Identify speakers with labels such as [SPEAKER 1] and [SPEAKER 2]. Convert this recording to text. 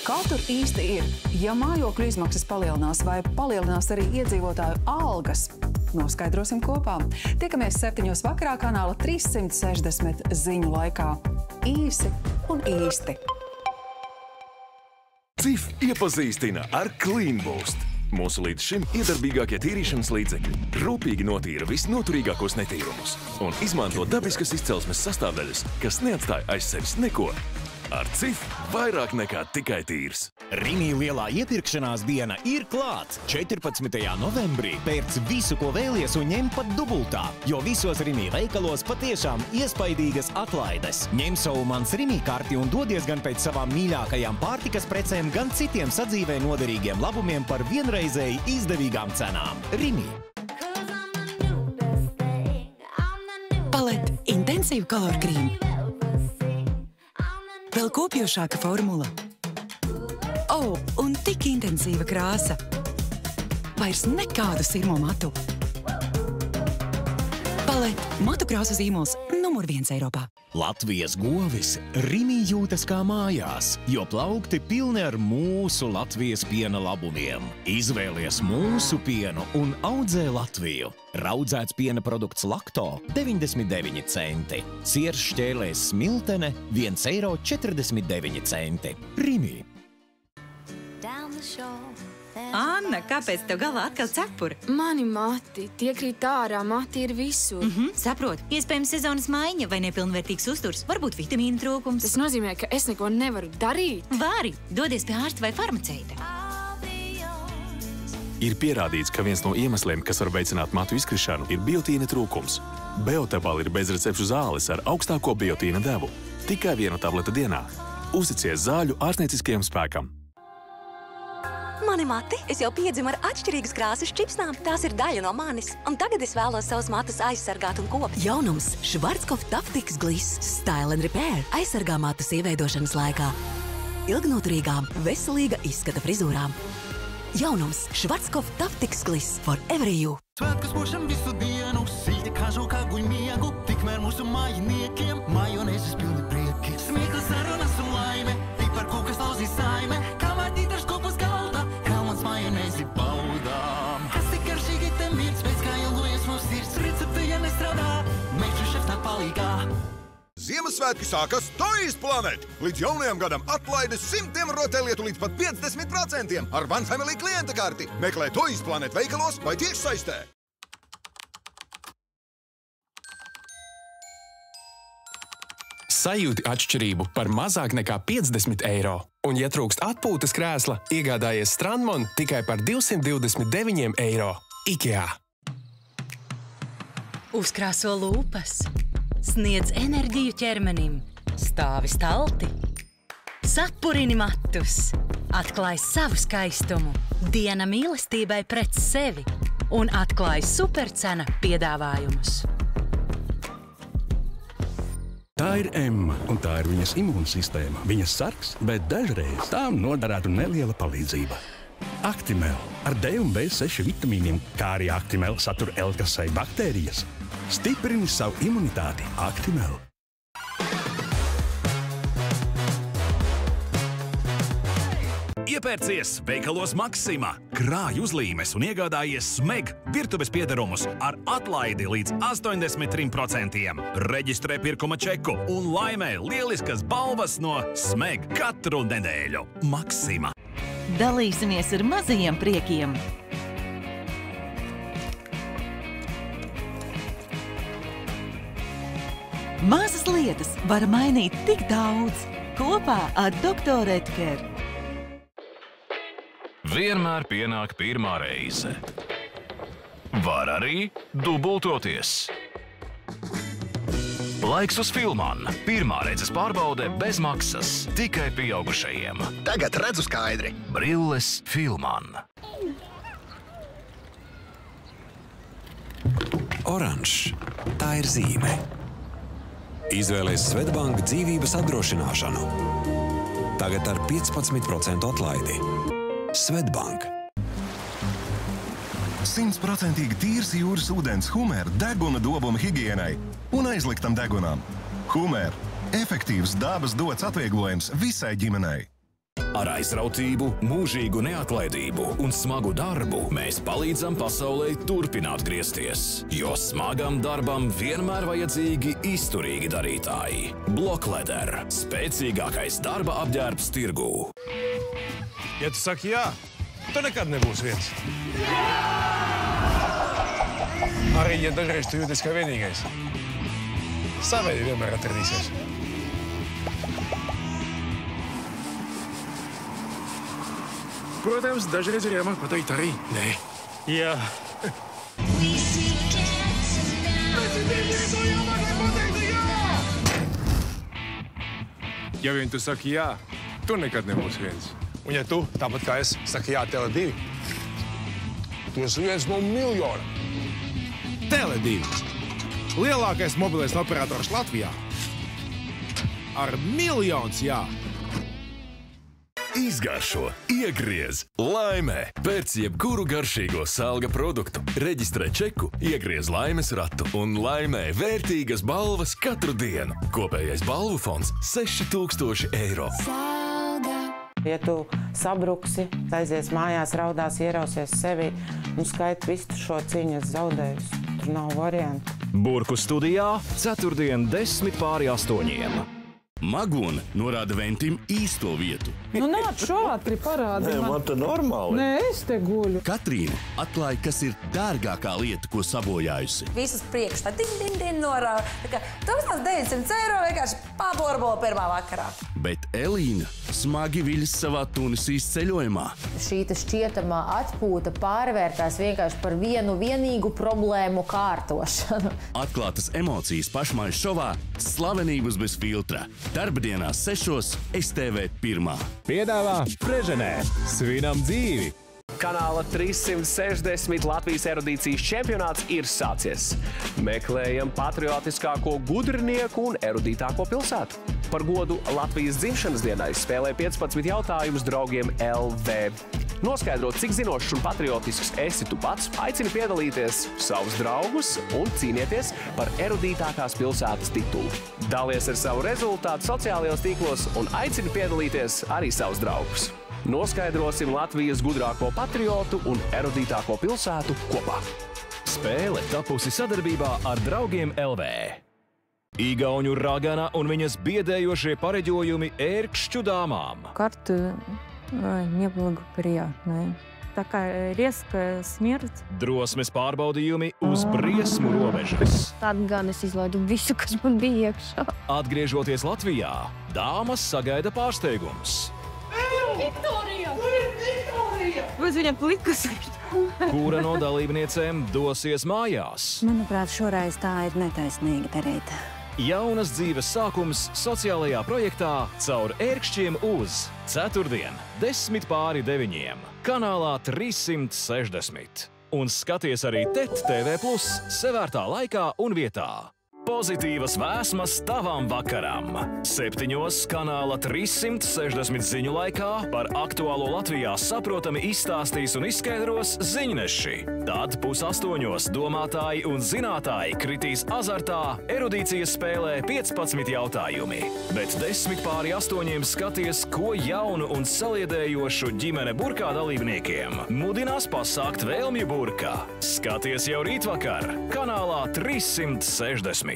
[SPEAKER 1] Kā tur īsti ir? Ja mājokļu izmaksas palielinās vai palielinās arī iedzīvotāju algas? Noskaidrosim kopā. Tiekamies 7. vakarā kanāla 360 ziņu laikā. Īsi un īsti.
[SPEAKER 2] CIF iepazīstina ar Clean Boost. Mūsu līdz šim iedarbīgākie tīrīšanas līdzekļi rūpīgi notīra visnoturīgākos netīrumus un izmanto dabiskas izcelsmes sastāvdaļas, kas neatstāja aiz sevis neko. Ar CIF vairāk nekā tikai tīrs.
[SPEAKER 3] Rimi lielā iepirkšanās diena ir klāt. 14. novembrī pērc visu, ko vēlies un ņem pat dubultā, jo visos Rimi veikalos patiešām iespaidīgas atlaides. Ņem savu Mans Rimi karti un dodies gan pēc savām mīļākajām pārtikas precēm, gan citiem sadzīvē noderīgiem labumiem par vienreizēji izdevīgām cenām. Rimi.
[SPEAKER 4] Palette intensīvu koloru krīmu. Vēl kopjošāka formula. Un tik intensīva krāsa. Vairs nekādu sirmo matu. Palette matu krāsu zīmols numur 1 Eiropā.
[SPEAKER 3] Latvijas govis Rimi jūtas kā mājās, jo plaukti pilni ar mūsu Latvijas piena labumiem. Izvēlies mūsu pienu un audzē Latviju. Raudzēts piena produkts Lakto 99 centi. Sieras šķēlēs Smiltene 1,49 eiro. Rimi.
[SPEAKER 5] Anna, kāpēc tev galvā atkal cepuri?
[SPEAKER 6] Mani mati, tie krīt ārā, mati ir visur.
[SPEAKER 5] Saprot, iespējams sezonas maiņa vai nepilnvērtīgs uzturs, varbūt vitamīnu trūkums.
[SPEAKER 6] Tas nozīmē, ka es neko nevaru darīt.
[SPEAKER 5] Vari, dodies pie ārsta vai farmaceita.
[SPEAKER 2] Ir pierādīts, ka viens no iemesliem, kas var veicināt matu izkrišanu, ir biotīna trūkums. Beotepal ir bezrecepšu zāles ar augstāko biotīna devu. Tikai 1 tableta dienā. Uzticies zāļu ārstnieciskajam spēkam.
[SPEAKER 7] Mani mati, es jau piedzimu ar atšķirīgas krāsas čipsnām. Tās ir daļa no manis. Un tagad es vēlos savus matus aizsargāt un kopt.
[SPEAKER 8] Jaunums Schwarzkopf Taftiks Gliss Style and Repair aizsargā matus ieveidošanas laikā. Ilgnoturīgām, veselīga izskata frizūrām. Jaunums Schwarzkopf Taftiks Gliss for every you.
[SPEAKER 9] Svētkus būšam visu dienu, silti kā žūkā guļ miegu, tikmēr mūsu mājiniekiem majonēzes pilni prieki. Smieklis, sarunas un laime, pipar kūkas lauzīs saime, kā vērtītars kopus galda, Helmans majonēzi baudām. Kas tik garšīgi te mirds, pēc kā ilgojas mūs sirds, recepte, ja nestrādā, meču šefs nāk palīgā.
[SPEAKER 10] Ziemassvētki sākas Toys Planet! Līdz jaunajam gadam atlaides 100 rotaļlietu līdz pat 50% ar One Family klienta karti. Meklē Toys Planet veikalos vai tiešsaistē.
[SPEAKER 11] Sajūti atšķirību par mazāk nekā 50 eiro. Un, ja trūkst atpūtas krēsla, iegādājies Strandmon tikai par 229 eiro. IKEA.
[SPEAKER 5] Uzkrāso lūpas. Sniedz enerģiju ķermenim, stāvi stalti, sapurini matus, atklāj savu skaistumu, diena mīlestībai pret sevi un atklāj supercena piedāvājumus.
[SPEAKER 12] Tā ir Emma, un tā ir viņas imūnsistēma. Viņas sargs, bet dažreiz tām noderētu neliela palīdzība. Actimel ar D un B6 vitamīniem, kā arī Actimel satur L-kasai baktērijas. Stiprini savu imunitāti. Actimel.
[SPEAKER 13] Iepērcies veikalos Maxima, krāj uzlīmes un iegādājies Smeg virtuves piederumus ar atlaidi līdz 83%. Reģistrē pirkuma čeku un laimē lieliskas balvas no Smeg katru nedēļu. Maxima.
[SPEAKER 14] Dalīsimies ar mazajiem priekiem. Mazas lietas var mainīt tik daudz. Kopā ar Dr. Edgar.
[SPEAKER 15] Vienmēr pienāk pirmā reize. Var arī dubultoties. Laiks uz Filman. Pirmā reizes pārbaude bez maksas. Tikai pieaugušajiem.
[SPEAKER 16] Tagad redzu skaidri.
[SPEAKER 15] Brilles Filman.
[SPEAKER 17] Oranžs. Tā ir zīme. Izvēlies Swedbank dzīvības apdrošināšanu. Tagad ar 15% atlaidi. Swedbank.
[SPEAKER 18] 100% tīrs jūras ūdens Humēr deguna dobuma higienai un aizliktam degunām. Humēr – efektīvs dabas dots atvieglojums visai ģimenei.
[SPEAKER 13] Ar aizrautību, mūžīgu neatlaidību un smagu darbu mēs palīdzam pasaulē turpināt griezties, jo smagam darbam vienmēr vajadzīgi izturīgi darītāji. Blokleder – spēcīgākais darba apģērbs tirgū.
[SPEAKER 16] Ja tu saki jā, tu nekad nebūs viens. Arī, ja dažreiz tu jūties kā vienīgais. Savēji vienmēr atradīsies. Protams, dažreiz ir jāmāk pateikt arī nē. Jā. Ja vien tu saki jā, tu nekad nebūs viens. Un ja tu, tāpat kā es, saki jā Tele2, tu esi viens no miljona. Tele2. Lielākais mobilais operators Latvijā. Ar miljons jā.
[SPEAKER 2] Izgaršo, iegriez, laimē! Pēc jebkuru garšīgo Selga produktu. Reģistrē čeku, iegriez laimes ratu un laimē vērtīgas balvas katru dienu. Kopējais balvu fonds – 6000 eiro.
[SPEAKER 19] Ja tu sabruksi, aizies mājās, raudās, ierausies sevi un skait visu šo cīņu zaudējusi, tur nav variantu.
[SPEAKER 3] Burku studijā ceturtdien 7:08.
[SPEAKER 13] Magona norāda Ventim īsto vietu.
[SPEAKER 20] Nu nāc šātri parādi.
[SPEAKER 13] Nē, man te normāli.
[SPEAKER 20] Nē, es te guļu.
[SPEAKER 13] Katrīna atklāja, kas ir dārgākā lieta, ko sabojājusi.
[SPEAKER 21] Visas priekšā din norāda. 1900 eiro vienkārši paborbola pirmā vakarā.
[SPEAKER 13] Bet Elīna smagi viļas savā Tunisijas ceļojumā.
[SPEAKER 22] Šī šķietamā atpūta pārvērtās vienkārši par vienu vienīgu problēmu kārtošanu.
[SPEAKER 13] Atklātas emocijas pašmaiņas šovā Slavenības bez filtra. Darbdienās 6 STV1.
[SPEAKER 3] Piedāvā Preženē. Svinam dzīvi!
[SPEAKER 23] Kanāla 360 Latvijas erudīcijas čempionāts ir sācies. Meklējam patriotiskāko gudrinieku un erudītāko pilsētu. Par godu Latvijas dzimšanas dienai spēlē 15 jautājumus draugiem LV. Noskaidrot, cik zinošs un patriotisks esi tu pats, aicini piedalīties savus draugus un cīnieties par erudītākās pilsētas titulu. Dalies ar savu rezultātu sociālajos tīklos un aicini piedalīties arī savus draugus. Noskaidrosim Latvijas gudrāko patriotu un erudītāko pilsētu kopā.
[SPEAKER 3] Spēle tapusi sadarbībā ar draugiem LV. Igauņu ragana un viņas biedējošie pareģojumi ērkšķu dāmām.
[SPEAKER 24] Карты неблагоприятные. Такая резкая смерть.
[SPEAKER 3] Drosmes pārbaudījumi uz briesmu robežas.
[SPEAKER 24] Tad gan es izlaidu visu, kas man bija iekšā.
[SPEAKER 3] Atgriežoties Latvijā, dāmas sagaida pārsteigums.
[SPEAKER 24] Viktorija! Bez viņa plikas ir.
[SPEAKER 3] Kura no dalībniecēm dosies mājās?
[SPEAKER 24] Manuprāt, šoreiz tā ir netaisnīgi darīt.
[SPEAKER 3] Jaunas dzīves sākums sociālajā projektā Caur ērkšķiem uz ceturtdien 8:50 kanālā 360. Un skaties arī TET TV+ sevērtā laikā un vietā. Pozitīvas vēsmas tavam vakaram. 7 kanāla 360 ziņu laikā par aktuālo Latvijā saprotami izstāstīs un izskaidros ziņneši. Tad 7:30 domātāji un zinātāji kritīs azartā erudīcijas spēlē 15 jautājumi. Bet 7:08 skaties, ko jaunu un saliedējošu ģimene burkā dalībniekiem mudinās pasākt vēlmju burkā. Skaties jau rītvakar kanālā 360.